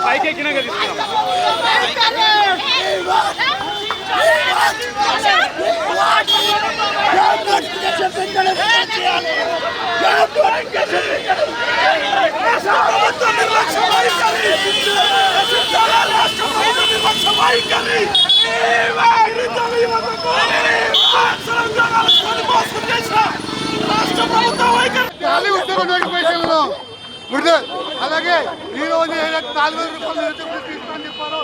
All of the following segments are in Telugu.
పైకి ఎక్కినాక అలాగే ఈ రోజు 4,000 రూపాయలు నిరుద్యోగులు తీసుకొని చెప్పారు.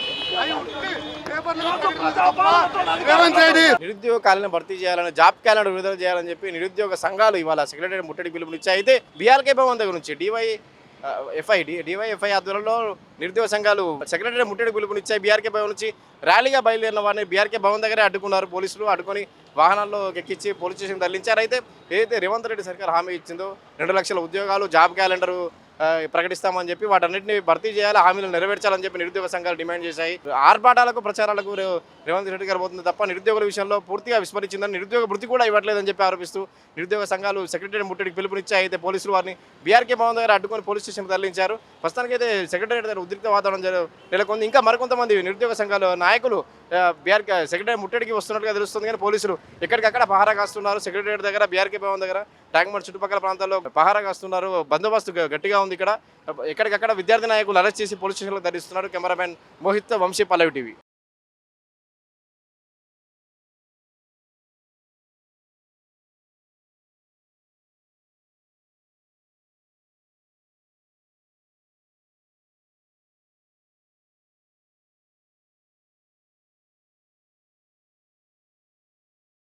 నిరుద్యోగ కాలను భర్తీ చేయాలని, జాబ్ క్యాలెండర్ విడుదల చేయాలని చెప్పి నిరుద్యోగ సంఘాలు ఇవాళ సెక్రటరీ ముట్టడి పిలుపునిచ్చి అయితే బీఆర్కే భవన్ దగ్గర నుంచి డివైఎఫ్ఐ ఆధ్వర్యంలో నిరుద్యోగ సంఘాలు సెక్రటరీ ముట్టడి పిలుపునిచ్చాయి. బీఆర్కే భవన్ నుంచి ర్యాలీగా బయలుదేరిన వారిని బీఆర్కే భవన్ దగ్గరే అడ్డుకున్నారు పోలీసులు. అడ్డుకొని వాహనాల్లో ఎక్కించి పోలీస్ స్టేషన్ తరలించారు. అయితే ఏదైతే రేవంత్ రెడ్డి సర్కార్ హామీ ఇచ్చిందో 2 లక్షల ఉద్యోగాలు, జాబ్ క్యాలెండర్ ప్రకటిస్తామని చెప్పి వాటన్నిటిని భర్తీ చేయాలి, హామీలు నెరవేర్చాలని చెప్పి నిరుద్యోగ సంఘాలు డిమాండ్ చేశాయి. ఆర్భాటాలకు, ప్రచారాలకు రేవంత్ రెడ్డి గారు పోతుంది తప్ప నిరుద్యోగుల విషయంలో పూర్తిగా విస్మరించిందని, నిరుద్యోగ వృత్తి కూడా ఇవ్వట్లేదని చెప్పి ఆరోపిస్తూ నిరుద్యోగ సంఘాలు సెక్రటరీ ముట్టడికి పిలుపునిచ్చాయి. అయితే పోలీసులు వారిని బీఆర్కే భవన్ దగ్గర అడ్డుకొని పోలీస్ స్టేషన్ తరలించారు. ప్రస్తుతానికి అయితే సెక్రటరీ దగ్గర ఉద్రిక్త వాతావరణం నెలకొంది. ఇంకా మరికొంతమంది నిరుద్యోగ సంఘాల నాయకులు బీఆర్కే సెక్రటరీ ముట్టడికి వస్తున్నట్టుగా తెలుస్తుంది. కానీ పోలీసులు ఎక్కడికక్కడ పహారా కాస్తున్నారు. సెక్రటరీ దగ్గర, బీఆర్కే భవన్ దగ్గర, ట్యాంక్బండ్ చుట్టుపక్కల ప్రాంతాల్లో పహారా కాస్తున్నారు. బందోబస్తు గట్టిగా ఉంది. ఇక్కడ ఎక్కడికక్కడ విద్యార్థి నాయకులు అరెస్ట్ చేసి పోలీస్ స్టేషన్లో ధరిస్తున్నారు. కెమెరామెన్ మోహిత్, వంశీ, పల్లవి టీవీ.